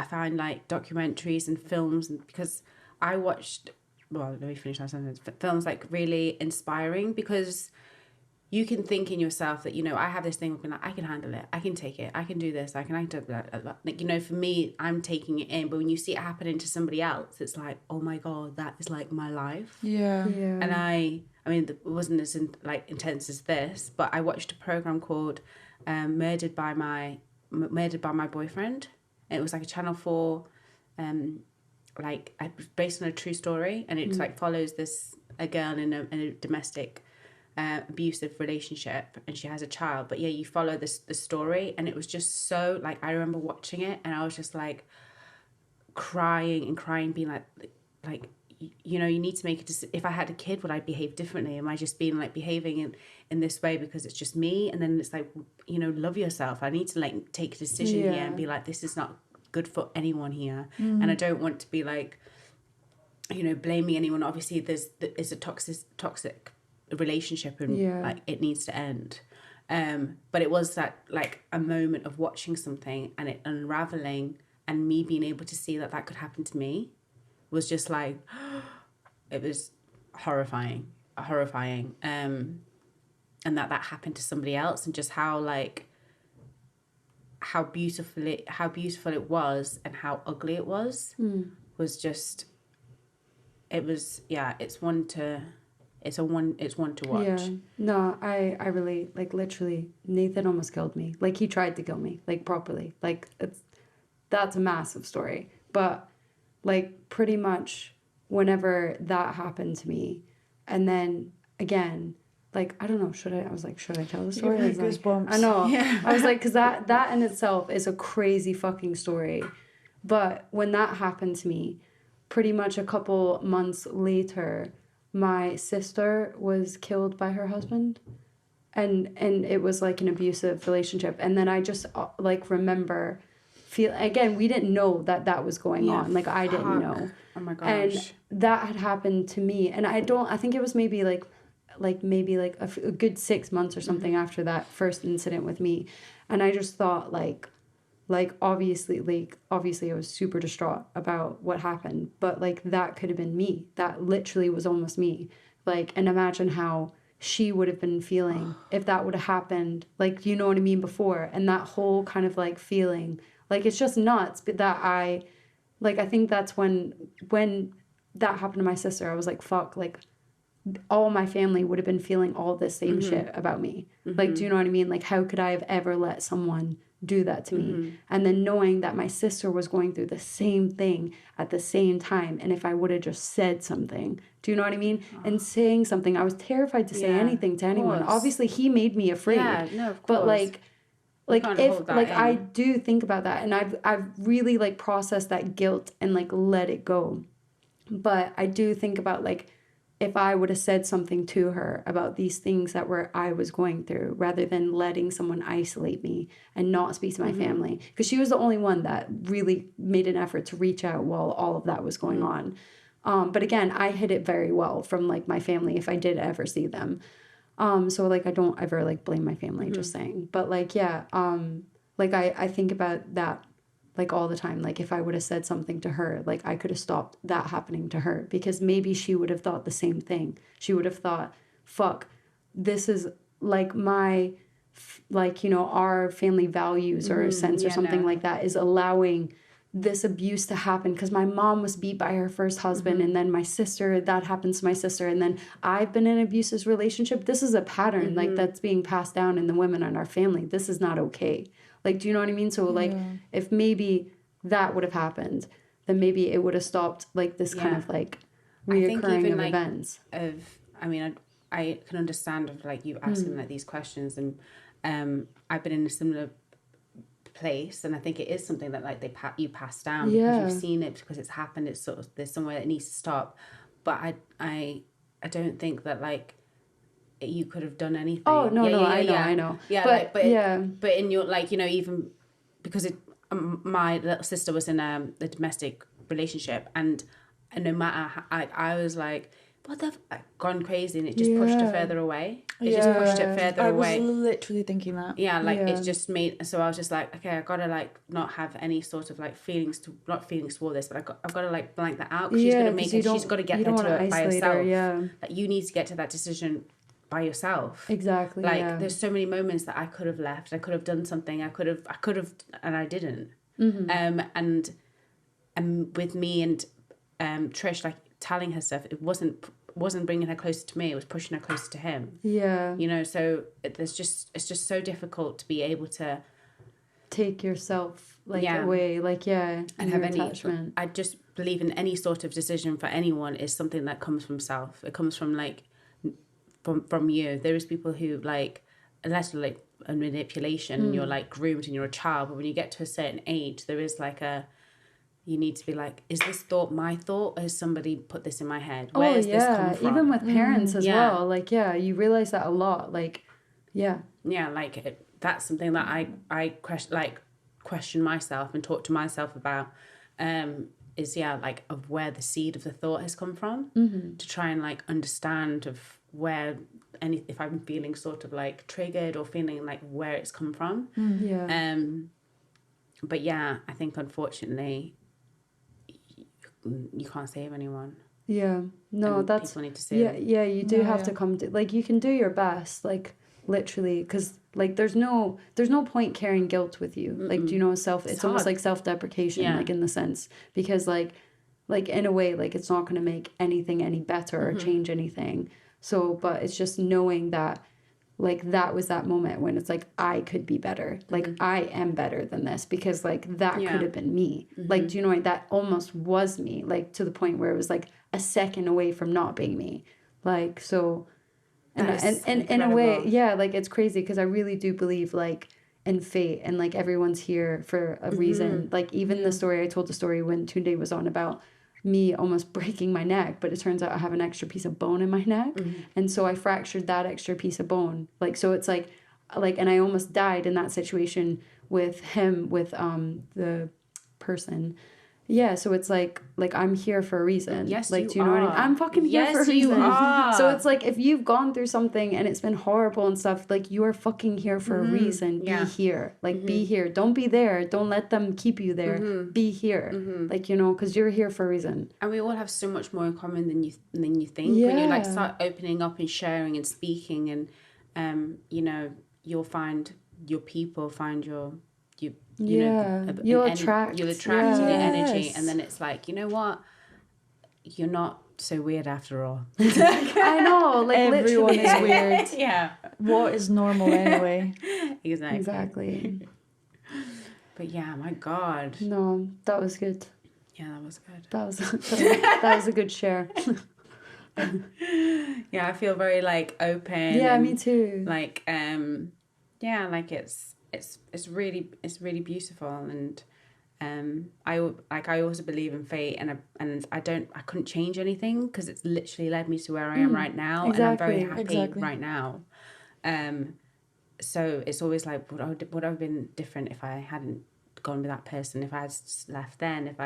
find like documentaries and films, and because I watched, well, let me finish my sentence. Films like really inspiring, because you can think in yourself that, you know, I have this thing of being like, I can handle it, I can take it, I can do this, I can do that. Like, you know, for me, I'm taking it in, but when you see it happening to somebody else, it's like, oh my God, that is like my life. Yeah. And I mean, it wasn't as intense as this, but I watched a program called Murdered by My Boyfriend. It was like a Channel 4, based on a true story, and it like follows a girl in a domestic abusive relationship, and she has a child. But yeah, you follow the story, and it was just so like, I remember watching it and I was just like crying, being like, you know, you need to make it. If I had a kid, would I behave differently? Am I just being like behaving in this way because it's just me? And then it's like, you know, love yourself. I need to like take a decision here and be like, this is not good for anyone here. And I don't want to be like, you know, blaming anyone. Obviously it's a toxic relationship, and like it needs to end. But it was that like a moment of watching something and it unraveling, and me being able to see that could happen to me was just like, it was horrifying. And that happened to somebody else, and just how beautiful it was, and how ugly it was just, it was, it's one to watch. Yeah. No, I really, like, literally, Nathan almost killed me. Like, he tried to kill me, like, properly. Like, that's a massive story. But, like, pretty much whenever that happened to me, and then, again, like, I don't know, should I tell the story? You're goosebumps. I know. Yeah. I was like, because that in itself is a crazy fucking story. But when that happened to me, pretty much a couple months later, my sister was killed by her husband, and it was like an abusive relationship. And then I just like remember again, we didn't know that was going on. Like, I didn't know. Oh my gosh. And that had happened to me, and I think it was maybe maybe a good 6 months or something after that first incident with me. And I just thought like obviously I was super distraught about what happened, but like that could have been me. That literally was almost me. Like, and imagine how she would have been feeling if that would have happened, like, you know what I mean, before. And that whole kind of like feeling, like, it's just nuts. But that I think that's when that happened to my sister, I was like, fuck, like, all my family would have been feeling all this same shit about me. Like, do you know what I mean? Like, how could I have ever let someone do that to me? And then knowing that my sister was going through the same thing at the same time, and if I would have just said something, do you know what I mean? And saying something, I was terrified to say anything to anyone. Obviously, he made me afraid. Yeah, no, of course. But like if like I do think about that, and I've really like processed that guilt and like let it go. But I do think about like, if I would have said something to her about these things that I was going through, rather than letting someone isolate me and not speak to my family. Because she was the only one that really made an effort to reach out while all of that was going on. But again, I hid it very well from like my family if I did ever see them. So like, I don't ever like blame my family, just saying. But like, yeah, like I think about that like all the time. Like, if I would have said something to her, like, I could have stopped that happening to her, because maybe she would have thought the same thing. She would have thought, fuck, this is like my, like, you know, our family values or a sense or something like that is allowing this abuse to happen, because my mom was beat by her first husband, and then my sister, that happens to my sister, and then I've been in an abusive relationship. This is a pattern like that's being passed down in the women in our family. This is not okay. Like, do you know what I mean? So like, if maybe that would have happened, then maybe it would have stopped like this kind of like reoccurring of like, events. I mean, I can understand of like you asking like these questions, and I've been in a similar place, and I think it is something that like you pass down because you've seen it, because it's happened. It's sort of, there's somewhere that needs to stop. But I don't think that like you could have done anything. Oh no, I know. Yeah, but like, but in your, like, you know, even because my little sister was in a domestic relationship, and no matter how, I was like, what the gone crazy, and it just pushed her further away. It just pushed it further away. I was literally thinking that. Yeah, like it's just made. So I was just like, okay, I gotta like not have any sort of like feelings toward this, but I've got to like blank that out because she's gonna make it. She's got to get there to it by herself. Like you need to get to that decision by yourself. Exactly. Like there's so many moments that I could have left. I could have done something. I could have, and I didn't. And with me and Trish, like telling her stuff, it wasn't bringing her closer to me, it was pushing her closer to him. You know, so it's just so difficult to be able to take yourself like away, like and have any attachment. I just believe in any sort of decision for anyone is something that comes from self. It comes from like from you. There is people who like, unless like a manipulation and you're like groomed and you're a child, but when you get to a certain age, there is like you need to be like, is this thought my thought, or has somebody put this in my head? Where does this come from? Even with parents as well. Like, you realize that a lot. Like, like that's something that I question myself and talk to myself about. Is like of where the seed of the thought has come from, to try and like understand of where if I'm feeling sort of like triggered or feeling like where it's come from. But I think unfortunately you can't save anyone. No, that's people need to save you do have to come to, like, you can do your best, like literally, because like there's no point carrying guilt with you. Like, do you know, it's almost hard. Like self-deprecation, like in the sense, because like in a way, like it's not going to make anything any better or change anything. So but it's just knowing that like that was that moment when it's like I could be better, like I am better than this, because like that could have been me. Like, do you know, like that almost was me, like to the point where it was like a second away from not being me. Like, so and in a way, like it's crazy, because I really do believe like in fate, and like everyone's here for a reason. Like even the story I told, the story when Tunde was on about me almost breaking my neck, but it turns out I have an extra piece of bone in my neck, and so I fractured that extra piece of bone. Like, so it's like and I almost died in that situation with him, with the person. So it's like I'm here for a reason. Yes, like, do you know what I mean? I'm fucking here for a reason. You are. So it's like, if you've gone through something and it's been horrible and stuff, like you are fucking here for a reason. Be here. Like be here. Don't be there. Don't let them keep you there. Be here. Like, you know, because you're here for a reason. And we all have so much more in common than you think. When you like start opening up and sharing and speaking, and you know, you'll find your people, find you know, you'll attract the energy, and then it's like, you know what, you're not so weird after all. I know, like everyone is weird. What is normal anyway? Exactly. But my God, no, that was good. That was good. That was a good share. I feel very like open. Me too. Like like it's really beautiful, and I also believe in fate, and I couldn't change anything, because it's literally led me to where I am right now, and I'm very happy right now. So it's always like, would I have been different if I hadn't gone with that person, if I had left then, if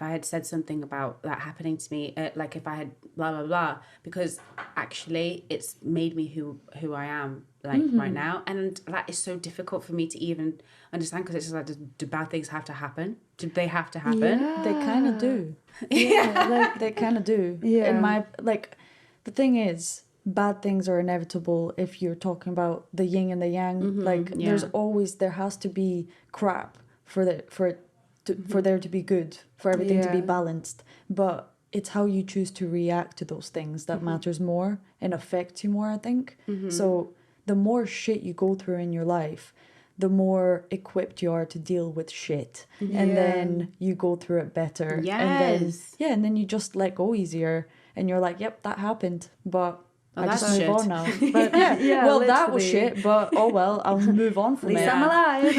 I had said something about that happening to me, like if I had blah blah blah, because actually it's made me who I am like right now, and that is so difficult for me to even understand, because it's just like, do bad things have to happen? Do they have to happen? They kind of do. Like they kind of do. In my, like, the thing is, bad things are inevitable if you're talking about the yin and the yang. Like there has to be crap for there to be good, for everything to be balanced. But it's how you choose to react to those things that matters more and affects you more, I think. So the more shit you go through in your life, the more equipped you are to deal with shit. And then you go through it better. And then you just let go easier, and you're like, yep, that happened, but I just move on now. But well, literally. That was shit, but oh well, I'll move on from it. At least I'm alive.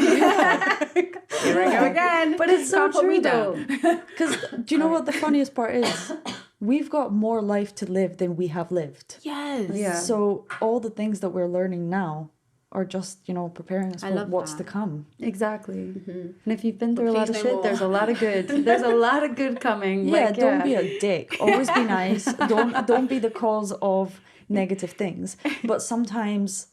Here I go again. But it's so true though. Because do you know what the funniest part is? We've got more life to live than we have lived. Yes. So all the things that we're learning now are just, you know, preparing us for what's to come. Exactly. And if you've been through a lot of shit, there's a lot of good. There's a lot of good coming. Yeah, don't be a dick. Always be nice. Don't be the cause of negative things. But sometimes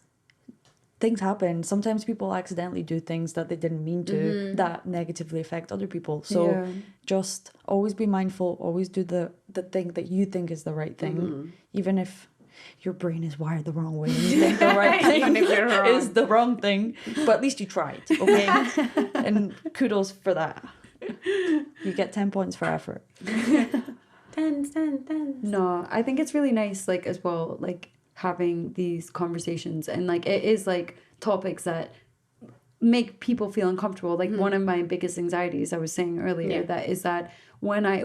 things happen. Sometimes people accidentally do things that they didn't mean to that negatively affect other people. So just always be mindful. Always do the thing that you think is the right thing, even if your brain is wired the wrong way. You think the right thing is the wrong thing, but at least you tried, okay? And kudos for that. You get 10 points for effort. 10. No, I think it's really nice, like, as well, like, having these conversations, and like it is like topics that make people feel uncomfortable. Like one of my biggest anxieties, I was saying earlier, that is that when I